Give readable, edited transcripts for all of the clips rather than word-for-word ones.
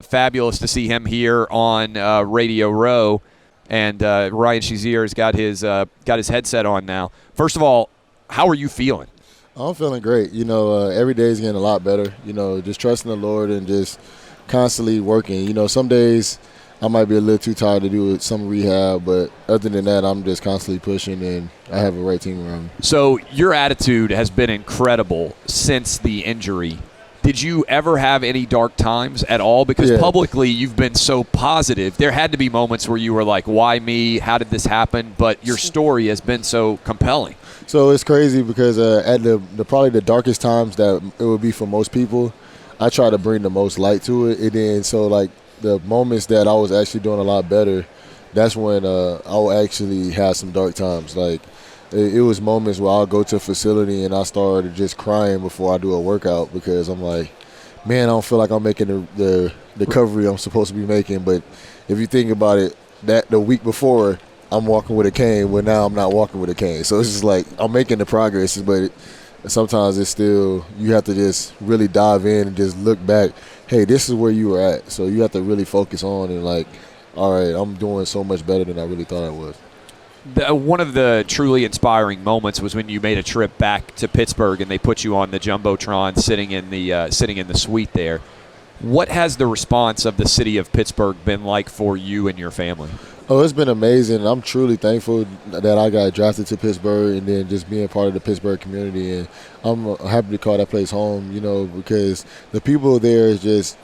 fabulous to see him here on Radio Row. And Ryan Shazier has got his headset on now. First of all, how are you feeling? I'm feeling great. Every day is getting a lot better. Just trusting the Lord and just constantly working. Some days I might be a little too tired to do some rehab, but other than that, I'm just constantly pushing, and I have a right team around me. So your attitude has been incredible since the injury. Did you ever have any dark times at all? Because publicly you've been so positive. There had to be moments where you were like, why me? How did this happen? But your story has been so compelling. So it's crazy because at probably the darkest times that it would be for most people, I try to bring the most light to it. And then the moments that I was actually doing a lot better, that's when I would actually have some dark times. Like it was moments where I'll go to a facility and I started just crying before I do a workout because I'm like, man, I don't feel like I'm making the recovery I'm supposed to be making. But if you think about it, that the week before I'm walking with a cane, well now I'm not walking with a cane. So it's just like I'm making the progress, but sometimes it's still, you have to just really dive in and just look back. Hey, this is where you were at. So you have to really focus on and like, all right, I'm doing so much better than I really thought I was. One of the truly inspiring moments was when you made a trip back to Pittsburgh and they put you on the Jumbotron sitting in the suite there. What has the response of the city of Pittsburgh been like for you and your family? Oh, it's been amazing. I'm truly thankful that I got drafted to Pittsburgh and then just being part of the Pittsburgh community. And I'm happy to call that place home, because the people there is just,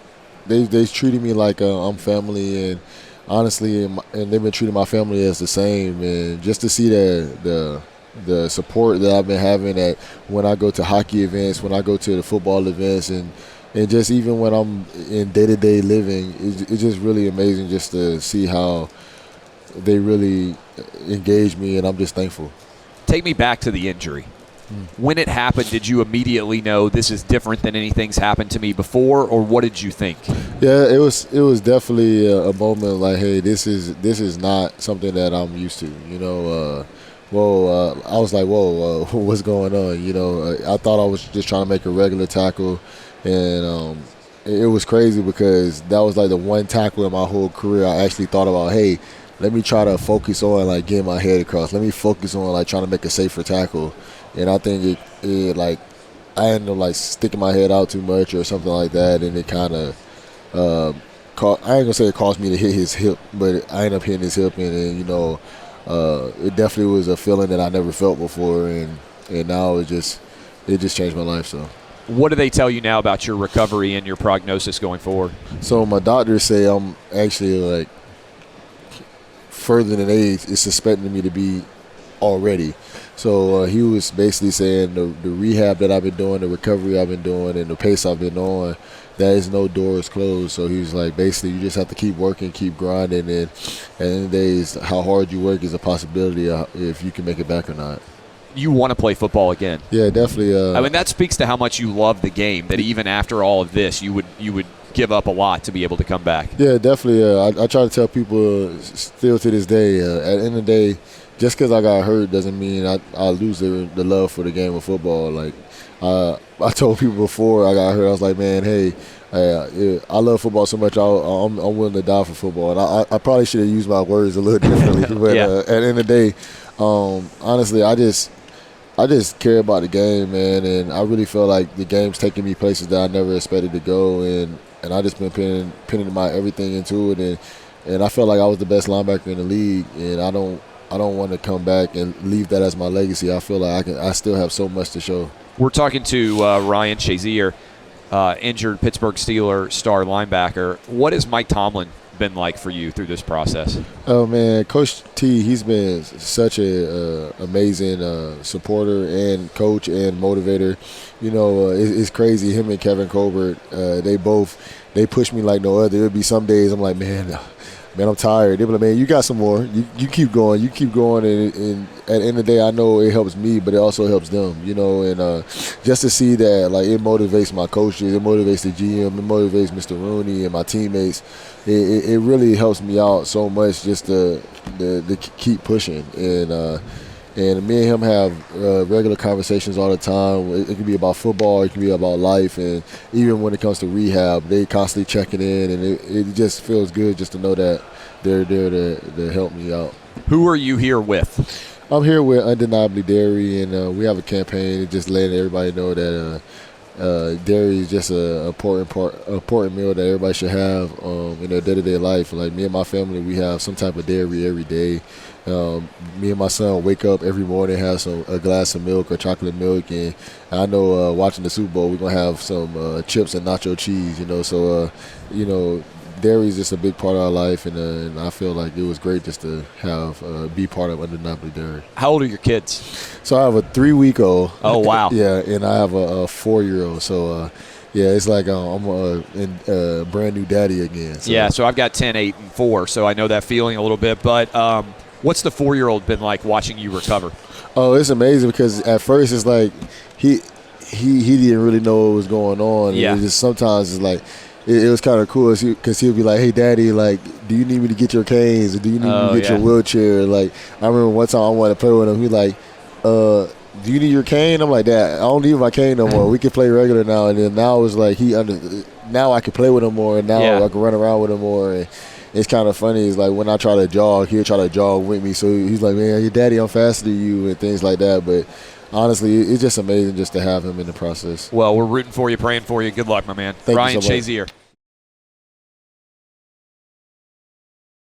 they treated me like I'm family, and honestly, and they've been treating my family as the same. And just to see the support that I've been having at when I go to hockey events, when I go to the football events, and just even when I'm in day-to-day living, it's just really amazing just to see how they really engage me, and I'm just thankful. Take me back to the injury. When it happened, did you immediately know this is different than anything's happened to me before, or what did you think? Yeah, it was definitely a moment like, hey, this is not something that I'm used to. I was like, whoa, what's going on? I thought I was just trying to make a regular tackle, and it was crazy because that was like the one tackle in my whole career I actually thought about, hey, let me try to focus on like getting my head across. Let me focus on like trying to make a safer tackle. And I think it like I ended up like sticking my head out too much or something like that, and it kind of I ain't gonna say it caused me to hit his hip, but I ended up hitting his hip, and it definitely was a feeling that I never felt before, and now it just changed my life. So. What do they tell you now about your recovery and your prognosis going forward? So my doctors say I'm actually like further than they is suspecting me to be already. So he was basically saying the rehab that I've been doing, the recovery I've been doing, and the pace I've been on, that is no doors closed. So he was like, basically, you just have to keep working, keep grinding, and at the end of the day, how hard you work is a possibility if you can make it back or not. You want to play football again? Yeah, definitely. I mean, that speaks to how much you love the game, that even after all of this, you would give up a lot to be able to come back. Yeah, definitely. I try to tell people still to this day, at the end of the day, just because I got hurt doesn't mean I lose the love for the game of football. Like I told people before I got hurt, I was like, man, hey, I love football so much, I'm willing to die for football. And I probably should have used my words a little differently. But at the end of the day, honestly, I just care about the game, man, and I really feel like the game's taking me places that I never expected to go, and I just been pinning my everything into it, and I felt like I was the best linebacker in the league, and I don't want to come back and leave that as my legacy. I feel like I still have so much to show. We're talking to Ryan Shazier, injured Pittsburgh Steelers star linebacker. What has Mike Tomlin been like for you through this process? Oh man, Coach T, he's been such a amazing supporter and coach and motivator. It's crazy. Him and Kevin Colbert, they push me like no other. There'll be some days I'm like, man, I'm tired. They'll be like, man, you got some more. You keep going. And at the end of the day, I know it helps me, but it also helps them, and just to see that, like, it motivates my coaches, it motivates the GM, it motivates Mr. Rooney and my teammates. It really helps me out so much just to keep pushing. And And me and him have regular conversations all the time. It can be about football, it can be about life, and even when it comes to rehab, they constantly checking in, and it just feels good just to know that they're there to help me out. Who are you here with? I'm here with Undeniably Dairy, and we have a campaign just letting everybody know that dairy is just an important meal that everybody should have in their day-to-day life. Like me and my family, we have some type of dairy every day. Me and my son wake up every morning, have a glass of milk or chocolate milk, and I know watching the Super Bowl, we're gonna have some chips and nacho cheese. So dairy is just a big part of our life, and I feel like it was great just to have be part of Undeniably Dairy. How old are your kids? So I have a 3-week-old. Oh, wow. Yeah, and I have a 4-year-old. So yeah, it's like I'm a brand new daddy again. So. Yeah, so I've got 10, 8, and 4, so I know that feeling a little bit. But what's the 4-year-old been like watching you recover? Oh, it's amazing because at first it's like he didn't really know what was going on. Yeah. And it just sometimes it's like it was kind of cool because he'll be like, "Hey, Daddy, like, do you need me to get your canes or do you need me to get your wheelchair?" Like, I remember one time I wanted to play with him. He like, "Do you need your cane?" I'm like, "Dad, I don't need my cane no more. We can play regular now." And then now it's like now I can play with him more, and now I can run around with him more. And it's kind of funny. It's like when I try to jog, he'll try to jog with me. So he's like, "Man, your daddy, I'm faster than you," and things like that. But honestly, it's just amazing just to have him in the process. Well, we're rooting for you, praying for you. Good luck, my man. Thank Ryan you so much. Shazier.